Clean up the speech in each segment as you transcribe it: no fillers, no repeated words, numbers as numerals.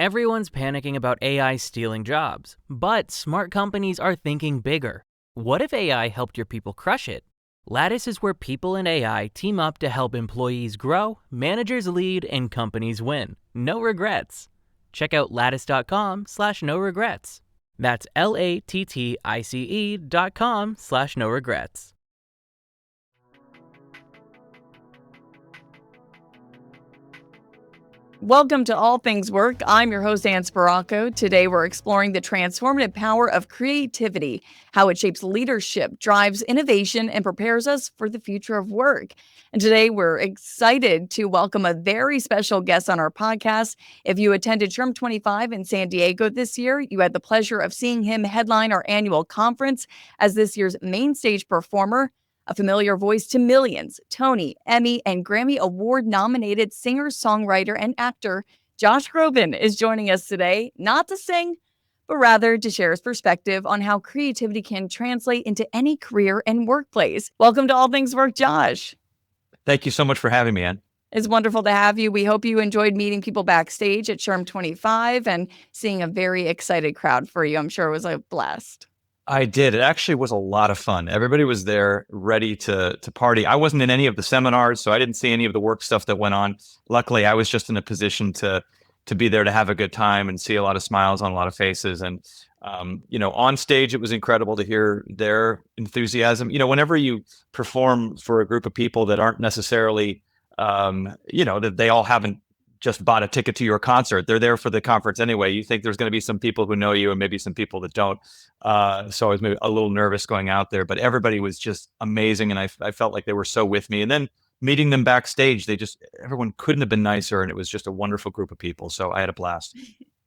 Everyone's panicking about AI stealing jobs, but smart companies are thinking bigger. What if AI helped your people crush it? Lattice is where people and AI team up to help employees grow, managers lead, and companies win. No regrets. Check out lattice.com/no regrets. That's LATTICE.com/no regrets. Welcome to All Things Work. I'm your host, Ann Sparacco. Today, we're exploring the transformative power of creativity, how it shapes leadership, drives innovation, and prepares us for the future of work. And today, we're excited to welcome a very special guest on our podcast. If you attended SHRM 25 in San Diego this year, you had the pleasure of seeing him headline our annual conference as this year's main stage performer. A familiar voice to millions, Tony, Emmy, and Grammy Award-nominated singer, songwriter, and actor Josh Groban is joining us today, not to sing, but rather to share his perspective on how creativity can translate into any career and workplace. Welcome to All Things Work, Josh. Thank you so much for having me, Ann. It's wonderful to have you. We hope you enjoyed meeting people backstage at SHRM 25 and seeing a very excited crowd for you. I'm sure it was a blast. I did. It actually was a lot of fun. Everybody was there ready to party. I wasn't in any of the seminars, so I didn't see any of the work stuff that went on. Luckily, I was just in a position to be there to have a good time and see a lot of smiles on a lot of faces. And, on stage, it was incredible to hear their enthusiasm. Whenever you perform for a group of people that aren't necessarily, that they all haven't just bought a ticket to your concert. They're there for the conference anyway. You think there's going to be some people who know you and maybe some people that don't. So I was maybe a little nervous going out there, but everybody was just amazing. And I felt like they were so with me. And then meeting them backstage, everyone couldn't have been nicer. And it was just a wonderful group of people. So I had a blast.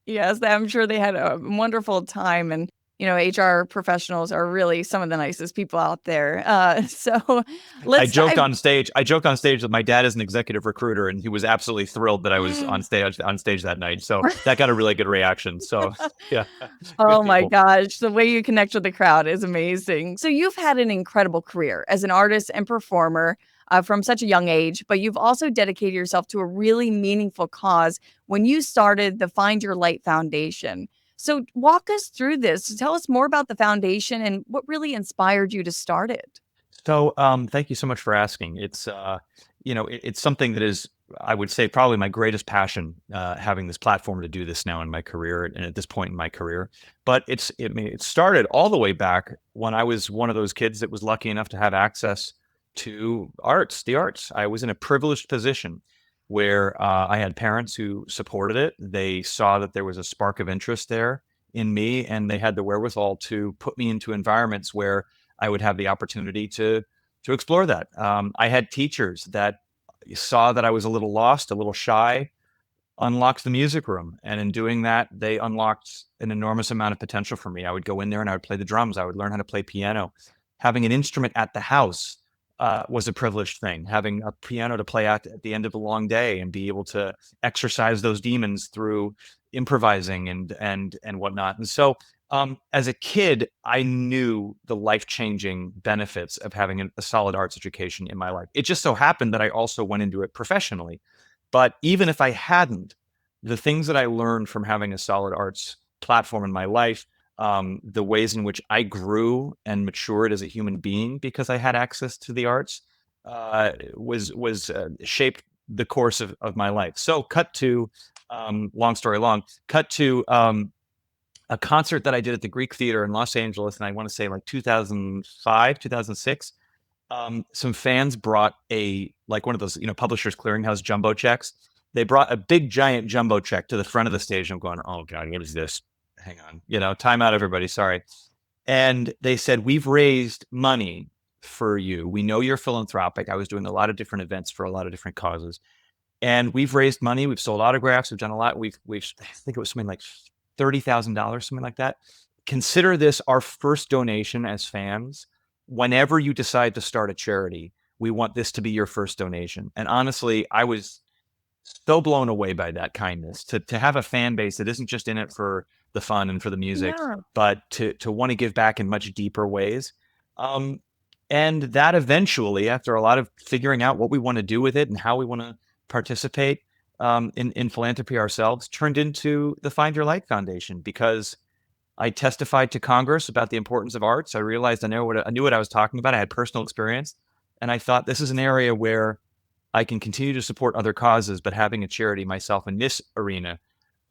Yes, I'm sure they had a wonderful time. And HR professionals are really some of the nicest people out there. I joked on stage that my dad is an executive recruiter, and he was absolutely thrilled that I was on stage that night. So that got a really good reaction. So yeah. Oh my gosh, the way you connect with the crowd is amazing. So you've had an incredible career as an artist and performer from such a young age, but you've also dedicated yourself to a really meaningful cause when you started the Find Your Light Foundation. So walk us through this. Tell us more about the foundation and what really inspired you to start it. So thank you so much for asking. It's, it's something that is, I would say, probably my greatest passion, having this platform to do this now in my career and at this point in my career. But it started all the way back when I was one of those kids that was lucky enough to have access to the arts. I was in a privileged position where I had parents who supported it. They saw that there was a spark of interest there in me, and they had the wherewithal to put me into environments where I would have the opportunity to explore that. I had teachers that saw that I was a little lost, a little shy, unlocked the music room. And in doing that, they unlocked an enormous amount of potential for me. I would go in there and I would play the drums. I would learn how to play piano. Having an instrument at the house was a privileged thing. Having a piano to play at the end of a long day and be able to exercise those demons through improvising and whatnot. And so as a kid, I knew the life-changing benefits of having a solid arts education in my life. It just so happened that I also went into it professionally. But even if I hadn't, the things that I learned from having a solid arts platform in my life, the ways in which I grew and matured as a human being because I had access to the arts, was shaped the course of my life. So cut to, long story long, a concert that I did at the Greek Theater in Los Angeles, and I want to say like 2005, 2006. Some fans brought one of those, Publishers Clearinghouse jumbo checks. They brought a big giant jumbo check to the front of the stage. I'm going, oh God, what is this? Hang on, time out, everybody. Sorry. And they said, we've raised money for you. We know you're philanthropic. I was doing a lot of different events for a lot of different causes. And we've raised money. We've sold autographs. We've done a lot. I think it was something like $30,000, something like that. Consider this our first donation as fans. Whenever you decide to start a charity, we want this to be your first donation. And honestly, I was so blown away by that kindness to have a fan base that isn't just in it for the fun and for the music, but to want to give back in much deeper ways. And that eventually, after a lot of figuring out what we want to do with it and how we want to participate, in philanthropy ourselves, turned into the Find Your Light Foundation because I testified to Congress about the importance of arts. I realized I knew what I was talking about. I had personal experience, and I thought this is an area where I can continue to support other causes, but having a charity myself in this arena,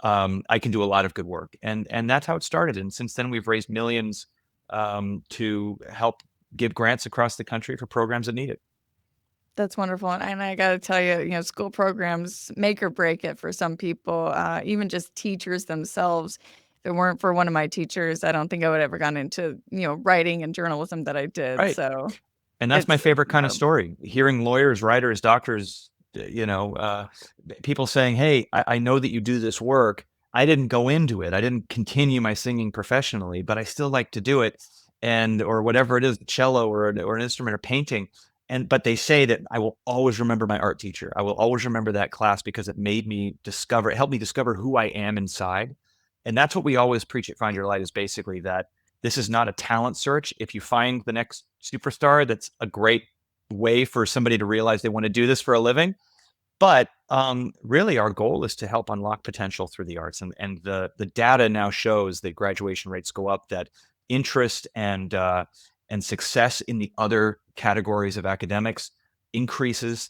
I can do a lot of good work. And that's how it started. And since then, we've raised millions to help give grants across the country for programs that need it. That's wonderful. And I got to tell you, school programs make or break it for some people, even just teachers themselves. If it weren't for one of my teachers, I don't think I would have ever gone into, writing and journalism that I did. Right. So And that's my favorite kind of incredible. story. Hearing lawyers, writers, doctors, people saying, "Hey, I know that you do this work. I didn't go into it. I didn't continue my singing professionally, but I still like to do it." And or whatever it is, cello or an instrument or painting. But they say that I will always remember my art teacher. I will always remember that class because it helped me discover who I am inside. And that's what we always preach at Find Your Light, is basically that this is not a talent search. If you find the next superstar, that's a great way for somebody to realize they want to do this for a living. But really, our goal is to help unlock potential through the arts. And the data now shows that graduation rates go up, that interest and success in the other categories of academics increases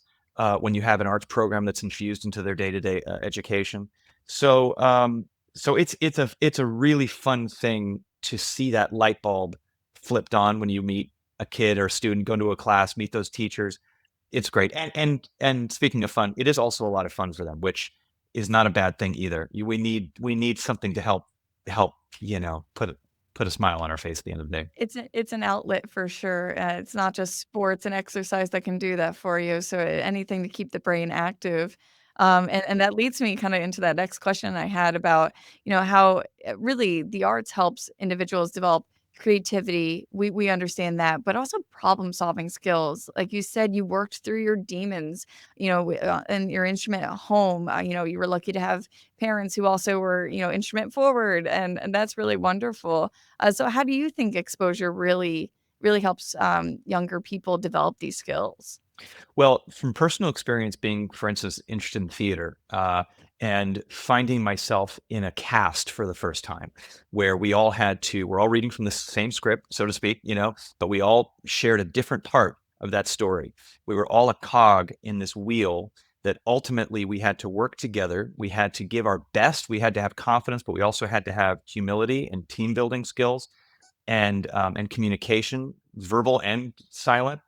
when you have an arts program that's infused into their day-to-day education. So it's a really fun thing to see that light bulb flipped on when you meet a kid or a student, go into a class, meet those teachers. It's great. And speaking of fun, it is also a lot of fun for them, which is not a bad thing either. We need something to help put a smile on our face at the end of the day. It's an outlet for sure. It's not just sports and exercise that can do that for you. So anything to keep the brain active. And that leads me kind of into that next question I had about, how really the arts helps individuals develop creativity. We understand that, but also problem solving skills. Like you said, you worked through your demons, and your instrument at home. You were lucky to have parents who also were, instrument forward, and that's really wonderful. So how do you think exposure really helps younger people develop these skills? Well, from personal experience, being, for instance, interested in theater, and finding myself in a cast for the first time, where we're all reading from the same script, so to speak, but we all shared a different part of that story. We were all a cog in this wheel that ultimately we had to work together. We had to give our best. We had to have confidence, but we also had to have humility and team building skills and communication, verbal and silent,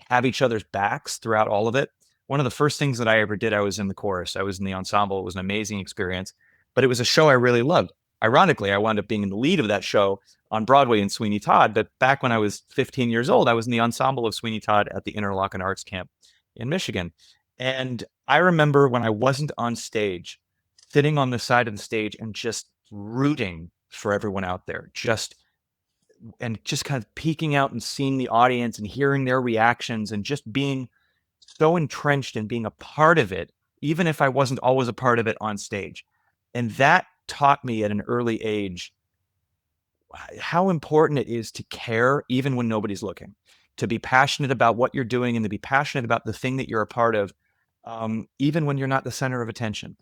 have each other's backs throughout all of it. One of the first things that I ever did, I was in the chorus. I was in the ensemble. It was an amazing experience, but it was a show I really loved. Ironically, I wound up being in the lead of that show on Broadway in Sweeney Todd. But back when I was 15 years old, I was in the ensemble of Sweeney Todd at the Interlochen Arts Camp in Michigan. And I remember when I wasn't on stage, sitting on the side of the stage and just rooting for everyone out there, just kind of peeking out and seeing the audience and hearing their reactions and just being so entrenched in being a part of it, even if I wasn't always a part of it on stage. And that taught me at an early age how important it is to care even when nobody's looking, to be passionate about what you're doing and to be passionate about the thing that you're a part of, even when you're not the center of attention.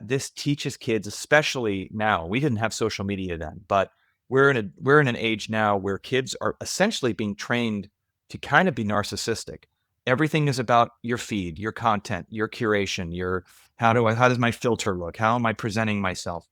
This teaches kids, especially now. We didn't have social media then, but we're in an age now where kids are essentially being trained to kind of be narcissistic. Everything is about your feed, your content, your curation, how does my filter look? How am I presenting myself?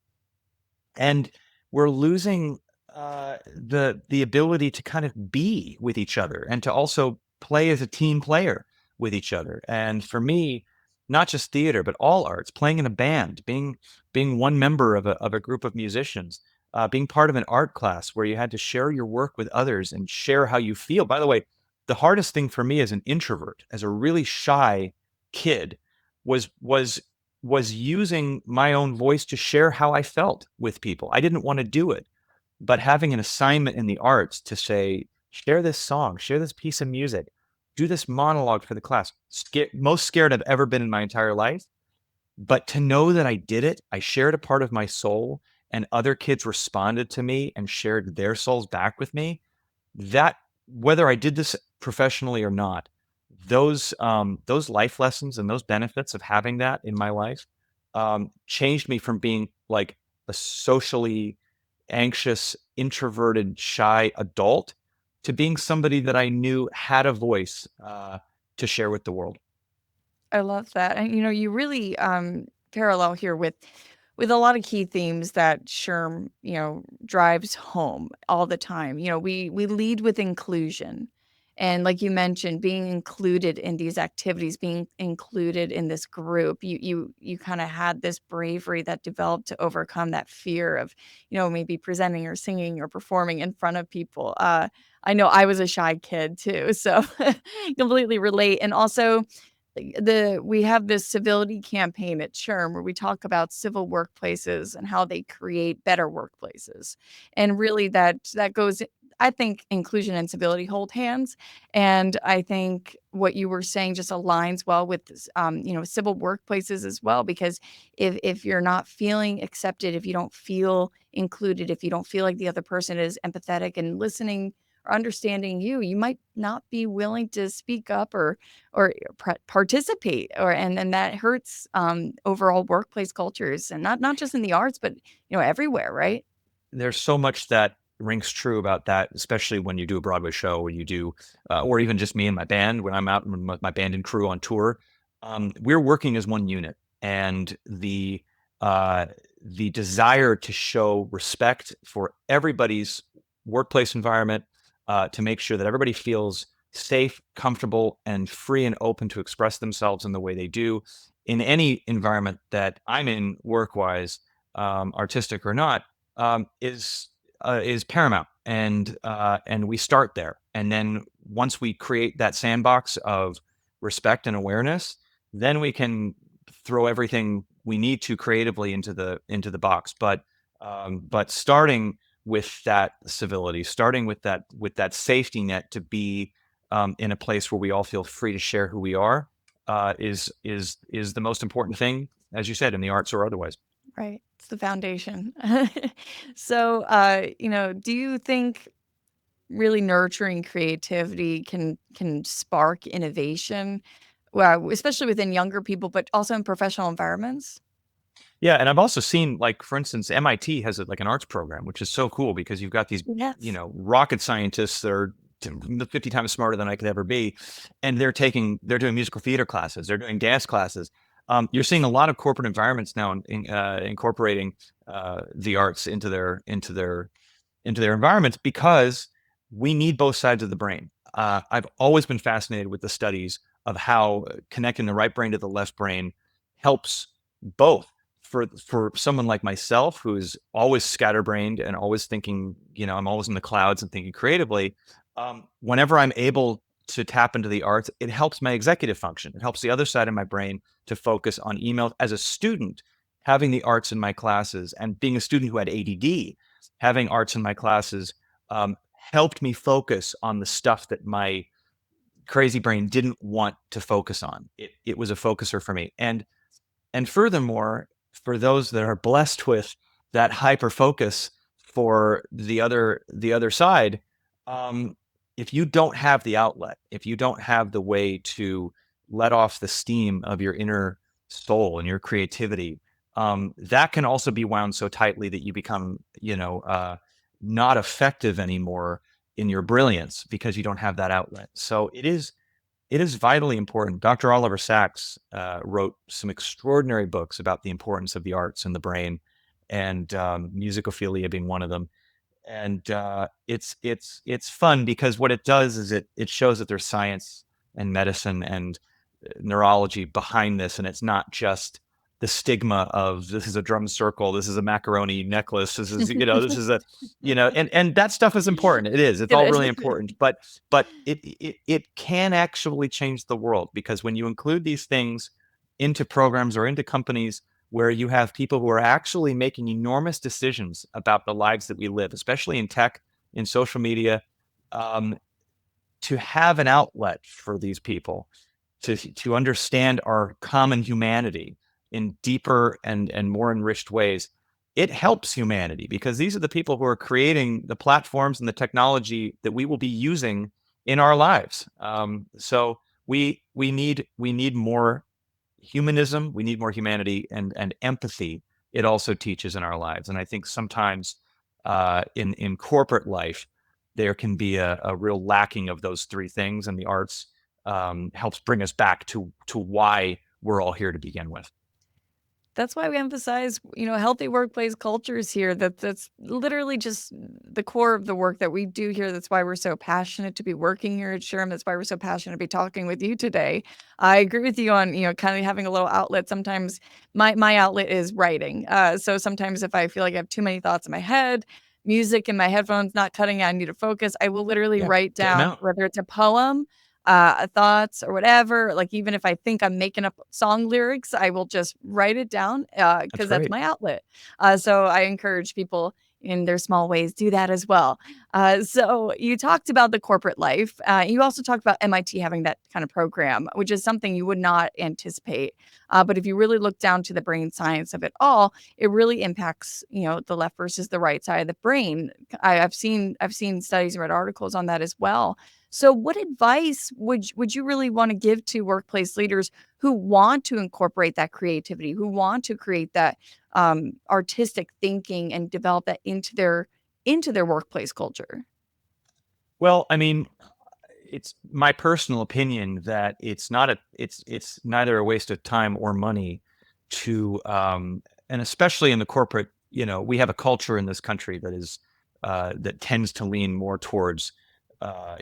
And we're losing the ability to kind of be with each other and to also play as a team player with each other. And for me, not just theater, but all arts, playing in a band, being one member of a group of musicians, being part of an art class where you had to share your work with others and share how you feel. By the way, the hardest thing for me as an introvert, as a really shy kid, was using my own voice to share how I felt with people. I didn't want to do it, but having an assignment in the arts to say, share this song, share this piece of music, do this monologue for the class. Most scared I've ever been in my entire life. But to know that I did it, I shared a part of my soul, and other kids responded to me and shared their souls back with me, that, whether I did this professionally or not, those life lessons and those benefits of having that in my life changed me from being like a socially anxious, introverted, shy adult to being somebody that I knew had a voice to share with the world. I love that. And you really parallel here with a lot of key themes that SHRM, drives home all the time. We lead with inclusion. And like you mentioned, being included in these activities, being included in this group, you kind of had this bravery that developed to overcome that fear of, maybe presenting or singing or performing in front of people. I know I was a shy kid too, so completely relate. And also, we have this civility campaign at SHRM where we talk about civil workplaces and how they create better workplaces. And really that goes, I think inclusion and civility hold hands. And I think what you were saying just aligns well with this, civil workplaces as well, because if you're not feeling accepted, if you don't feel included, if you don't feel like the other person is empathetic and listening or understanding you, you might not be willing to speak up or participate, and that hurts overall workplace cultures, and not just in the arts, but everywhere, right? There's so much that rings true about that, especially when you do a Broadway show, or you do, or even just me and my band when I'm out with my band and crew on tour. We're working as one unit, and uh, the desire to show respect for everybody's workplace environment, to make sure that everybody feels safe, comfortable, and free and open to express themselves in the way they do in any environment that I'm in, work-wise, artistic or not, is paramount, and we start there. And then once we create that sandbox of respect and awareness, then we can throw everything we need to creatively into the box. But starting with that civility, starting with that safety net to be in a place where we all feel free to share who we are, is the most important thing, as you said, in the arts or otherwise. Right. It's the foundation. So, do you think really nurturing creativity can spark innovation? Well, especially within younger people, but also in professional environments? Yeah, and I've also seen, like, for instance, MIT has like an arts program, which is so cool because you've got these, Yes. rocket scientists that are 50 times smarter than I could ever be, and they're doing musical theater classes, they're doing dance classes. You're seeing a lot of corporate environments now incorporating the arts into their environments because we need both sides of the brain. I've always been fascinated with the studies of how connecting the right brain to the left brain helps both. For someone like myself, who's always scatterbrained and always thinking, I'm always in the clouds and thinking creatively. Whenever I'm able to tap into the arts, it helps my executive function. It helps the other side of my brain to focus on emails. As a student, having the arts in my classes and being a student who had ADD, having arts in my classes helped me focus on the stuff that my crazy brain didn't want to focus on. It was a focuser for me. And furthermore, for those that are blessed with that hyper focus for the other side, um, if you don't have the outlet, if you don't have the way to let off the steam of your inner soul and your creativity, that can also be wound so tightly that you become, not effective anymore in your brilliance because you don't have that outlet. So it is vitally important. Dr. Oliver Sacks wrote some extraordinary books about the importance of the arts and the brain, and musicophilia being one of them. And it's fun because what it does is it shows that there's science and medicine and neurology behind this, and it's not just the stigma of this is a drum circle, this is a macaroni necklace, this is a and that stuff is important. It is. It's It all is. really important, but it can actually change the world because when you include these things into programs or into companies where you have people who are actually making enormous decisions about the lives that we live, especially in tech, in social media, um, to have an outlet for these people to understand our common humanity in deeper and more enriched ways, it helps humanity because these are the people who are creating the platforms and the technology that we will be using in our lives. So we need more humanism. We need more humanity and empathy. It also teaches in our lives. And I think sometimes in corporate life, there can be a real lacking of those three things, and the arts helps bring us back to why we're all here to begin with. That's why we emphasize, healthy workplace cultures here. That's literally just the core of the work that we do here. That's why we're so passionate to be working here at SHRM. That's why we're so passionate to be talking with you today. I agree with you on, kind of having a little outlet. Sometimes my outlet is writing. So sometimes if I feel like I have too many thoughts in my head, music in my headphones not cutting, I need to focus. I will literally Yeah, write get 'em down out. whether it's a poem, thoughts or whatever. Like even if I think I'm making up song lyrics, I will just write it down That's because that's great. my outlet. So I encourage people in their small ways do that as well. So you talked about the corporate life. You also talked about MIT having that kind of program, which is something you would not anticipate. But if you really look down to the brain science of it all, it really impacts, the left versus the right side of the brain. I've seen studies and read articles on that as well. So what advice would you really want to give to workplace leaders who want to incorporate that creativity, who want to create that artistic thinking and develop that into their workplace culture? Well, I mean, it's my personal opinion that it's neither a waste of time or money to and especially in the corporate, we have a culture in this country that is that tends to lean more towards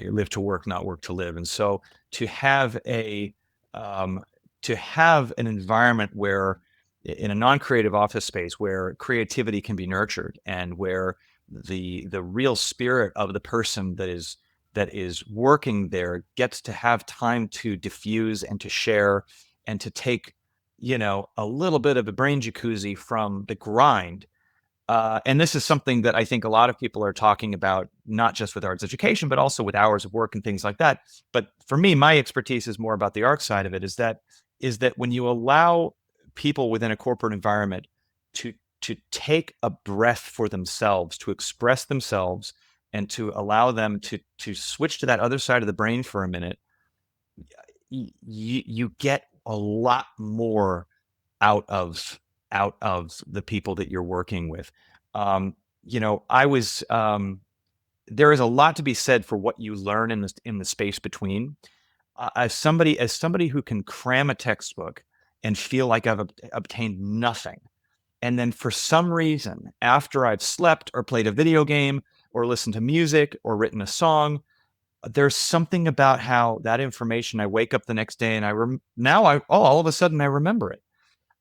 you live to work, not work to live. And so to have a um, to have an environment where in a non-creative office space where creativity can be nurtured and where the real spirit of the person that is working there gets to have time to diffuse and to share and to take, a little bit of a brain jacuzzi from the grind. And this is something that I think a lot of people are talking about, not just with arts education, but also with hours of work and things like that. But for me, my expertise is more about the art side of it. Is that when you allow people within a corporate environment to take a breath for themselves, to express themselves, and to allow them to switch to that other side of the brain for a minute, you get a lot more out of the people that you're working with. I was there is a lot to be said for what you learn in the space between. As somebody who can cram a textbook and feel like I've obtained nothing, and then for some reason, after I've slept or played a video game or listened to music or written a song, there's something about how that information, I wake up the next day and all of a sudden I remember it.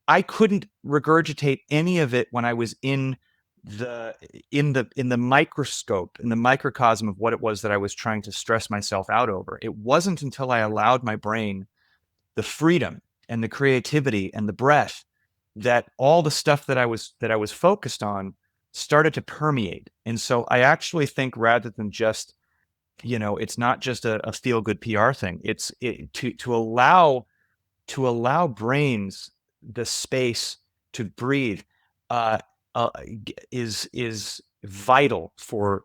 I couldn't regurgitate any of it when I was the in the microscope, in the microcosm of what it was that I was trying to stress myself out over. It wasn't until I allowed my brain the freedom and the creativity and the breath that all the stuff that I was focused on started to permeate. And so I actually think rather than just, it's not just a feel good PR thing. To allow brains the space to breathe uh, is vital for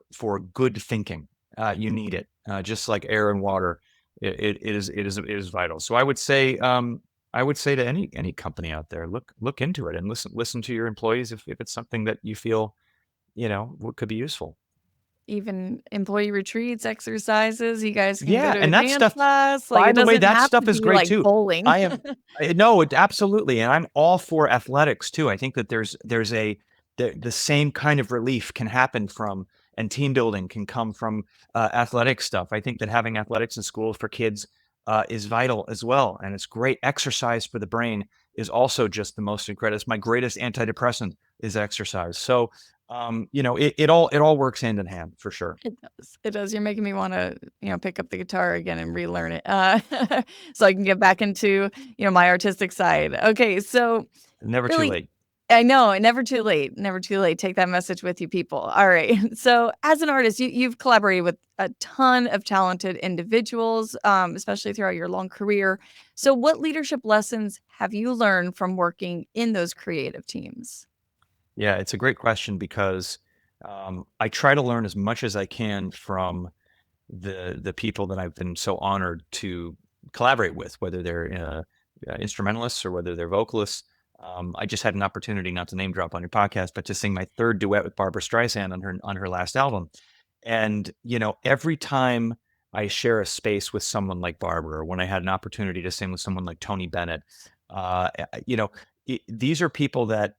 good thinking. You need it, just like air and water. It is vital. So I would say to any company out there, look into it and listen to your employees if it's something that you feel what could be useful. Even employee retreats, exercises, you guys can go Yeah, to a and that dance stuff, class, like, by it the way, doesn't that have to stuff is be great like too. bowling. No, absolutely, and I'm all for athletics too. I think that the same kind of relief can happen from, and team building can come from athletic stuff. I think that having athletics in school for kids is vital as well, and it's great. Exercise for the brain is also just the most incredible. It's my greatest antidepressant is exercise. So, it all works hand in hand for sure. It does. It does. You're making me wanna, pick up the guitar again and relearn it, so I can get back into, my artistic side. Okay, so Never too really late. I know, never too late, never too late. Take that message with you, people. All right. So, as an artist, you've collaborated with a ton of talented individuals, especially throughout your long career. So, what leadership lessons have you learned from working in those creative teams? Yeah, it's a great question because I try to learn as much as I can from the people that I've been so honored to collaborate with, whether they're instrumentalists or whether they're vocalists. I just had an opportunity, not to name drop on your podcast, but to sing my third duet with Barbara Streisand on her last album. And every time I share a space with someone like Barbara, or when I had an opportunity to sing with someone like Tony Bennett, uh, you know, these are people that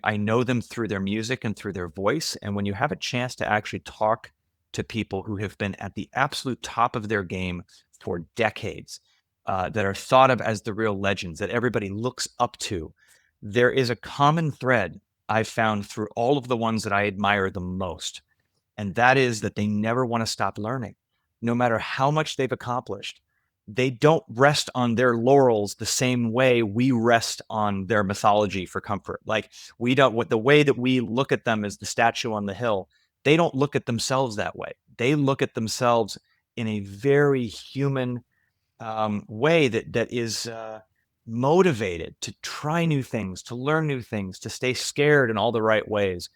I know them through their music and through their voice. And when you have a chance to actually talk to people who have been at the absolute top of their game for decades, that are thought of as the real legends that everybody looks up to, there is a common thread I've found through all of the ones that I admire the most. And that is that they never want to stop learning, no matter how much they've accomplished. They don't rest on their laurels the same way we rest on their mythology for comfort. Like we don't, what the way that we look at them as the statue on the hill, they don't look at themselves that way. They look at themselves in a very human way that is motivated to try new things, to learn new things, to stay scared in all the right ways.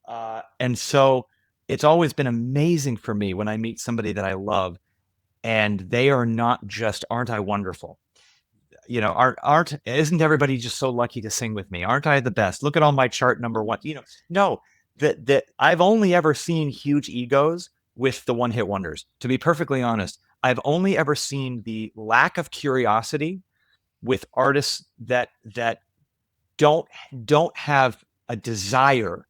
And so it's always been amazing for me when I meet somebody that I love and they are not just, aren't I wonderful? Aren't isn't everybody just so lucky to sing with me? Aren't I the best? Look at all my chart number one. No, that I've only ever seen huge egos with the one hit wonders. To be perfectly honest, I've only ever seen the lack of curiosity with artists that don't have a desire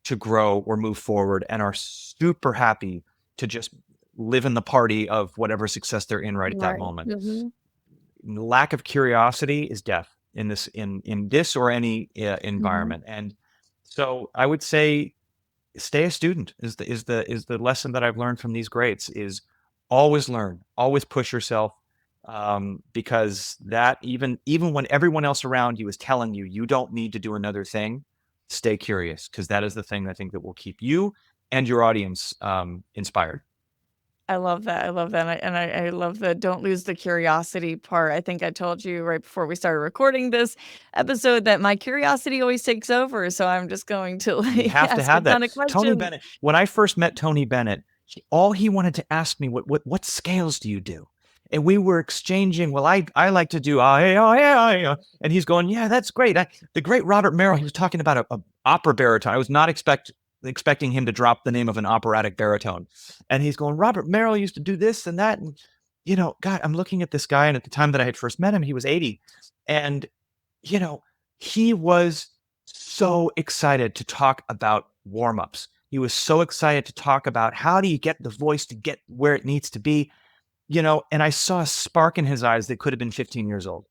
to grow or move forward and are super happy to just live in the party of whatever success they're in right at that moment. Mm-hmm. Lack of curiosity is death in this or any environment. Mm-hmm. And so I would say stay a student is the lesson that I've learned from these greats. Is always learn, always push yourself, because that even when everyone else around you is telling you you don't need to do another thing, stay curious, because that is the thing I think that will keep you and your audience inspired. I love that. I love that. I love the don't lose the curiosity part. I think I told you right before we started recording this episode that my curiosity always takes over. So I'm just going to You have to ask a have that. ton of Tony questions. Bennett, when I first met Tony Bennett, all he wanted to ask me, what scales do you do? And we were exchanging, well, I like to do, and he's going, yeah, that's great. The great Robert Merrill, he was talking about a opera baritone. I was not expecting him to drop the name of an operatic baritone. And he's going, Robert Merrill used to do this and that. And, God, I'm looking at this guy. And at the time that I had first met him, he was 80. And, he was so excited to talk about warm-ups. He was so excited to talk about how do you get the voice to get where it needs to be, and I saw a spark in his eyes that could have been 15 years old.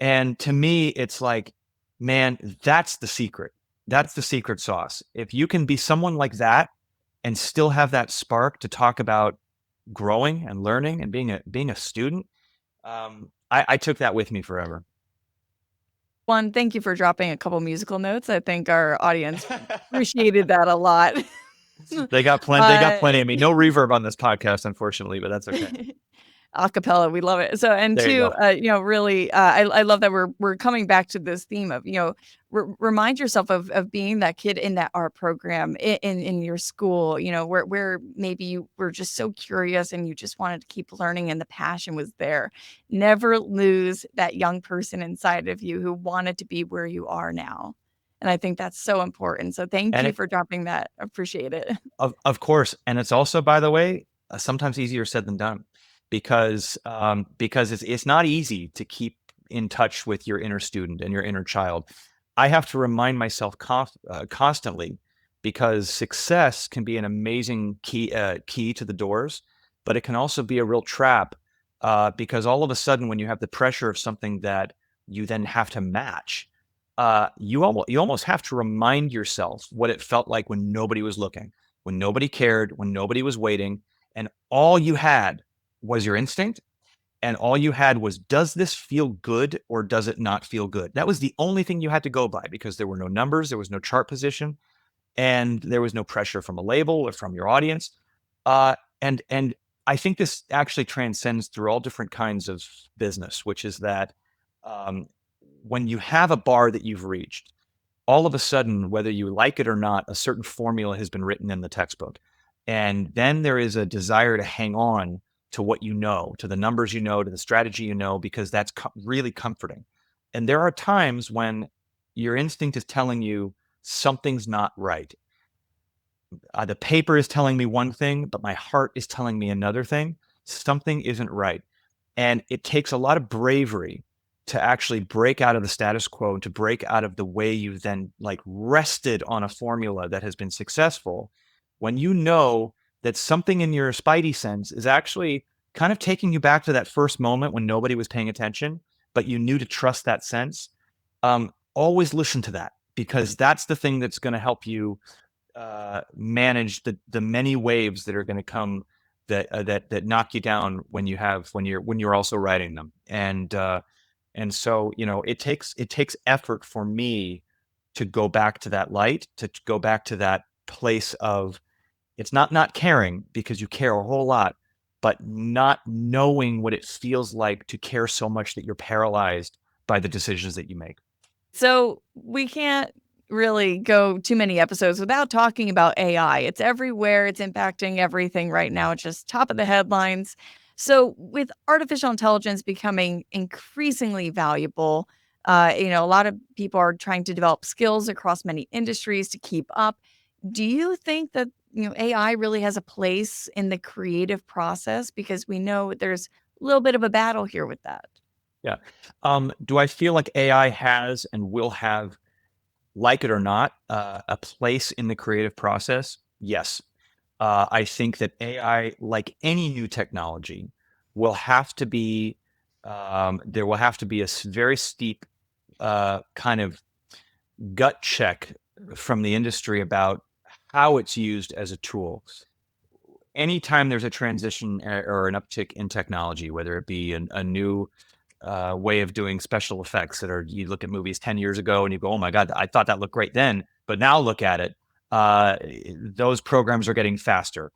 And to me, it's like, man, that's the secret. That's the secret sauce. If you can be someone like that and still have that spark to talk about growing and learning and being a student, I took that with me forever. One, thank you for dropping a couple musical notes. I think our audience appreciated that a lot. They got plenty of me. No reverb on this podcast, unfortunately, but that's okay. Acapella, we love it. So, and There you two, really, I love that we're coming back to this theme of, remind yourself of being that kid in that art program in your school, where maybe you were just so curious and you just wanted to keep learning and the passion was there. Never lose that young person inside of you who wanted to be where you are now. And I think that's so important. So thank you for dropping that. Appreciate it. Of course. And it's also, by the way, sometimes easier said than done, because it's not easy to keep in touch with your inner student and your inner child. I have to remind myself constantly, because success can be an amazing key to the doors, but it can also be a real trap, because all of a sudden when you have the pressure of something that you then have to match, you almost have to remind yourself what it felt like when nobody was looking, when nobody cared, when nobody was waiting, and all you had was your instinct, and all you had was, does this feel good or does it not feel good? That was the only thing you had to go by, because there were no numbers, there was no chart position, and there was no pressure from a label or from your audience. And I think this actually transcends through all different kinds of business, which is that when you have a bar that you've reached, all of a sudden, whether you like it or not, a certain formula has been written in the textbook. And then there is a desire to hang on to what you know, to the numbers you know, to the strategy you know, because that's really comforting. And there are times when your instinct is telling you something's not right. The paper is telling me one thing, but my heart is telling me another thing. Something isn't right. And it takes a lot of bravery to actually break out of the status quo, to break out of the way you've then like rested on a formula that has been successful, when you know that something in your spidey sense is actually kind of taking you back to that first moment when nobody was paying attention, but you knew to trust that sense. Always listen to that, because that's the thing that's going to help you manage the many waves that are going to come that knock you down when you're also writing them. And so, it takes effort for me to go back to that light, to go back to that place of, it's not caring, because you care a whole lot, but not knowing what it feels like to care so much that you're paralyzed by the decisions that you make. So we can't really go too many episodes without talking about AI. It's everywhere. It's impacting everything right now. It's just top of the headlines. So with artificial intelligence becoming increasingly valuable, a lot of people are trying to develop skills across many industries to keep up. Do you think that AI really has a place in the creative process? Because we know there's a little bit of a battle here with that. Yeah. Do I feel like AI has and will have, like it or not, a place in the creative process? Yes. I think that AI, like any new technology, will have to be, there will have to be a very steep kind of gut check from the industry about how it's used as a tool. Anytime there's a transition or an uptick in technology, whether it be a new way of doing special effects you look at movies 10 years ago and you go, oh my God, I thought that looked great then, but now look at it. Those programs are getting faster.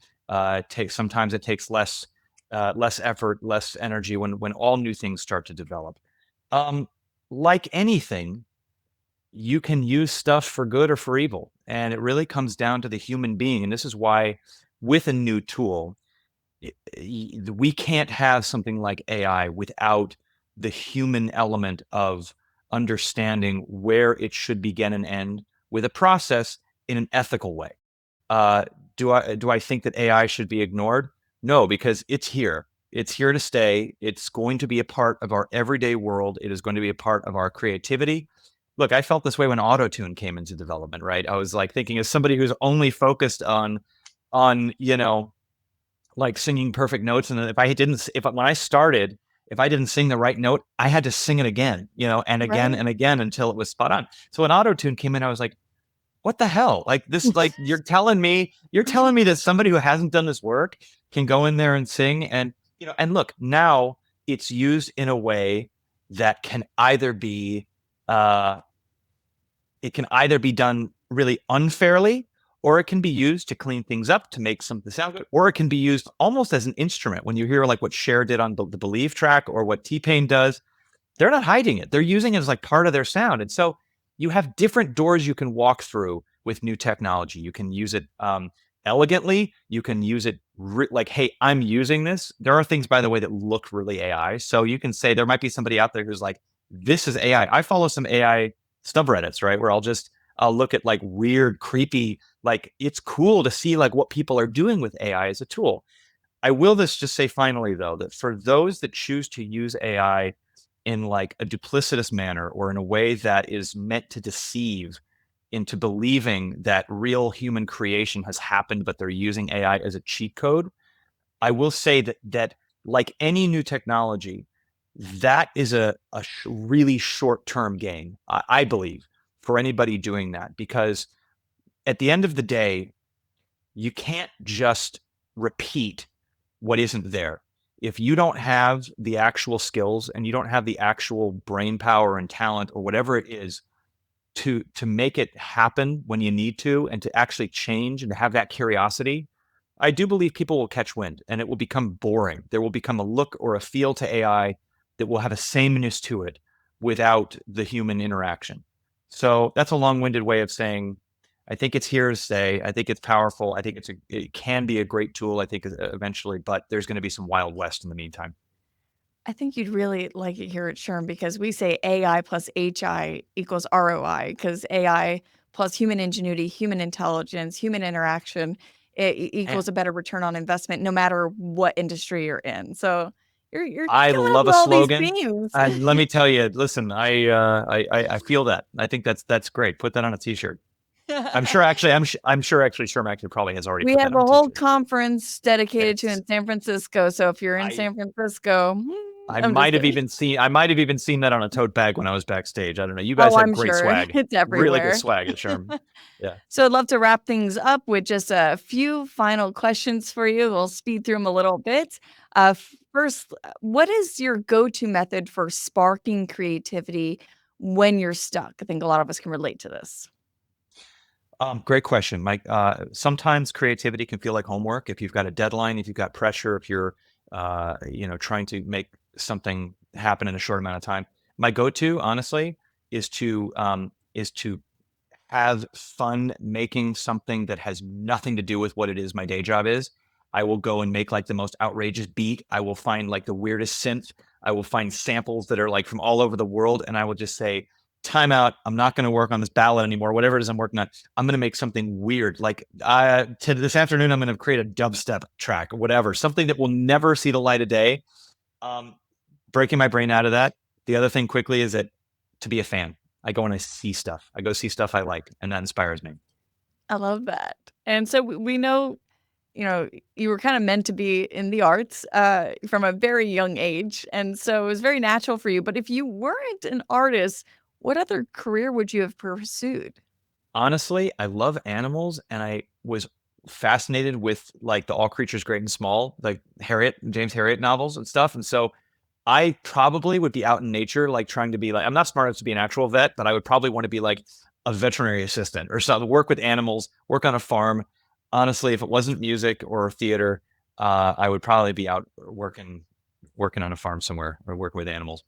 Sometimes it takes less effort, less energy when all new things start to develop. Like anything, you can use stuff for good or for evil. And it really comes down to the human being. And this is why with a new tool, we can't have something like AI without the human element of understanding where it should begin and end with a process in an ethical way. Uh, do I think that AI should be ignored? No, because it's here. It's here to stay. It's going to be a part of our everyday world. It is going to be a part of our creativity. Look, I felt this way when autotune came into development, right? I was like thinking, as somebody who's only focused on like singing perfect notes, and when I started, if I didn't sing the right note, I had to sing it again, and again Right. and again until it was spot on. So when autotune came in, I was like, what the hell? Like this, like you're telling me that somebody who hasn't done this work can go in there and sing, and look, now it's used in a way that can either be uh it can either be done really unfairly, or it can be used to clean things up, to make something sound good, or it can be used almost as an instrument. When you hear like what Cher did on the Believe track, or what T-Pain does, they're not hiding it. They're using it as like part of their sound. And so you have different doors you can walk through with new technology. You can use it elegantly. You can use it like, hey, I'm using this. There are things, by the way, that look really AI. So you can say there might be somebody out there who's like, this is AI. I follow some AI subreddits, right? Where I'll look at like weird, creepy, like it's cool to see like what people are doing with AI as a tool. I will just say finally, though, that for those that choose to use AI in like a duplicitous manner, or in a way that is meant to deceive into believing that real human creation has happened, but they're using AI as a cheat code, I will say that like any new technology, that is a really short-term gain, I believe, for anybody doing that. Because at the end of the day, you can't just repeat what isn't there. If you don't have the actual skills, and you don't have the actual brain power and talent, or whatever it is, to make it happen when you need to, and to actually change and to have that curiosity, I do believe people will catch wind, and it will become boring. There will become a look or a feel to AI that will have a sameness to it without the human interaction. So that's a long-winded way of saying, I think it's here to stay. I think it's powerful. I think it can be a great tool, I think, eventually, but there's going to be some Wild West in the meantime. I think you'd really like it here at SHRM because we say AI plus HI equals ROI because AI plus human ingenuity, human intelligence, human interaction And equals a better return on investment no matter what industry you're in. So you're I coming up love a with all these slogan. themes. And let me tell you, listen, I feel that. I think that's great. Put that on a t-shirt. I'm sure actually Sherm actually probably has already We put that have on a a whole t-shirt. conference dedicated to Yes. in San Francisco. So if you're in I San Francisco, I I'm just might have kidding. even seen that on a tote bag when I was backstage. I don't know. You guys Oh, have I'm great sure swag. it's Really good everywhere. swag at Sherm. Yeah. So I'd love to wrap things up with just a few final questions for you. We'll speed through them a little bit. First, what is your go-to method for sparking creativity when you're stuck? I think a lot of us can relate to this. Great question, Mike. Sometimes creativity can feel like homework. If you've got a deadline, if you've got pressure, if you're, trying to make something happen in a short amount of time. My go-to, honestly, is to have fun making something that has nothing to do with what it is my day job is. I will go and make like the most outrageous beat. I will find like the weirdest synth. I will find samples that are like from all over the world. And I will just say, time out. I'm not going to work on this ballad anymore. Whatever it is I'm working on, I'm going to make something weird. Like this afternoon, I'm going to create a dubstep track or whatever, something that will never see the light of day. Um, Breaking my brain out of that. The other thing quickly is that to be a fan, I go and I see stuff. I go see stuff I like, and that inspires me. I love that. And so we know, you were kind of meant to be in the arts from a very young age. And so it was very natural for you. But if you weren't an artist, what other career would you have pursued? Honestly, I love animals, and I was fascinated with like the All Creatures Great and Small, like James Harriet novels and stuff. And so I probably would be out in nature, like trying to be like, I'm not smart enough to be an actual vet, but I would probably want to be like a veterinary assistant or something, work with animals, work on a farm. Honestly, if it wasn't music or theater, I would probably be out working on a farm somewhere or working with animals.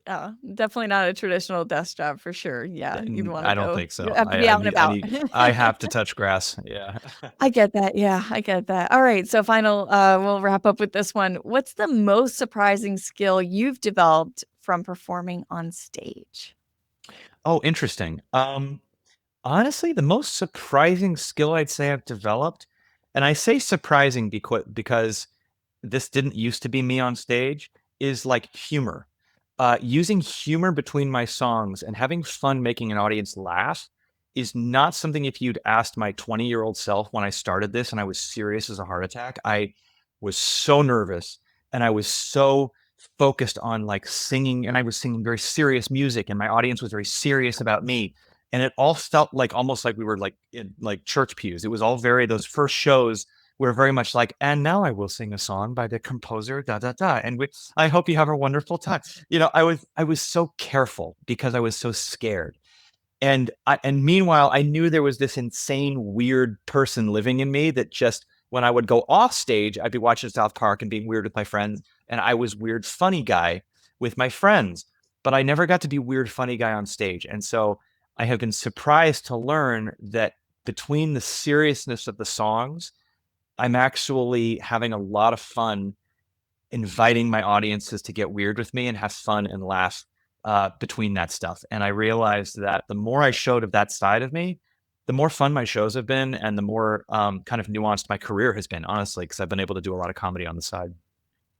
Yeah, definitely not a traditional desk job for sure. Yeah, you'd want to I don't go. think You so. have to be out and about. I have to touch grass. Yeah. I get that. Yeah, I get that. All right. So, we'll wrap up with this one. What's the most surprising skill you've developed from performing on stage? Oh, interesting. Honestly, the most surprising skill I'd say I've developed, and I say surprising because this didn't used to be me on stage, is like humor. Using humor between my songs and having fun making an audience laugh is not something. If you'd asked my 20-year-old self when I started this and I was serious as a heart attack, I was so nervous and I was so focused on like singing, and I was singing very serious music and my audience was very serious about me. And it all felt like almost like we were like in like church pews. It was all very, those first shows were very much like, and now I will sing a song by the composer, da da da. And I hope you have a wonderful time. I was so careful because I was so scared. And meanwhile, I knew there was this insane, weird person living in me that just, when I would go off stage, I'd be watching South Park and being weird with my friends. And I was weird, funny guy with my friends, but I never got to be weird, funny guy on stage. And so I have been surprised to learn that between the seriousness of the songs, I'm actually having a lot of fun inviting my audiences to get weird with me and have fun and laugh between that stuff. And I realized that the more I showed of that side of me, the more fun my shows have been, and the more kind of nuanced my career has been, honestly, because I've been able to do a lot of comedy on the side.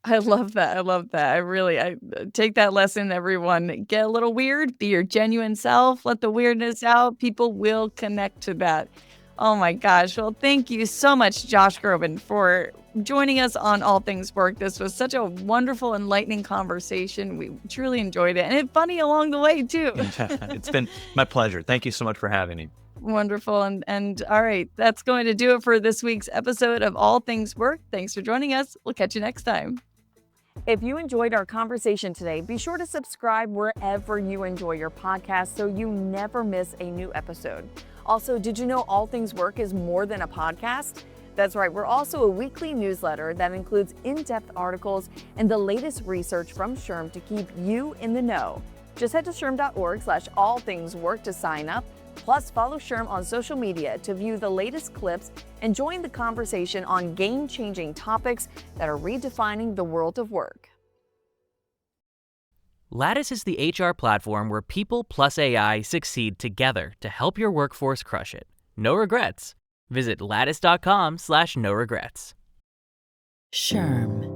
I love that. I love that. I take that lesson, everyone. Get a little weird, be your genuine self, let the weirdness out. People will connect to that. Oh my gosh. Well, thank you so much, Josh Groban, for joining us on All Things Work. This was such a wonderful, enlightening conversation. We truly enjoyed it, and it's funny along the way, too. It's been my pleasure. Thank you so much for having me. Wonderful. And all right, that's going to do it for this week's episode of All Things Work. Thanks for joining us. We'll catch you next time. If you enjoyed our conversation today, be sure to subscribe wherever you enjoy your podcast so you never miss a new episode. Also, did you know All Things Work is more than a podcast? That's right, we're also a weekly newsletter that includes in-depth articles and the latest research from SHRM to keep you in the know. Just head to shrm.org/allthingswork to sign up. Plus, follow SHRM on social media to view the latest clips and join the conversation on game-changing topics that are redefining the world of work. Lattice is the HR platform where people plus AI succeed together to help your workforce crush it. No regrets. Visit lattice.com/no regrets. SHRM.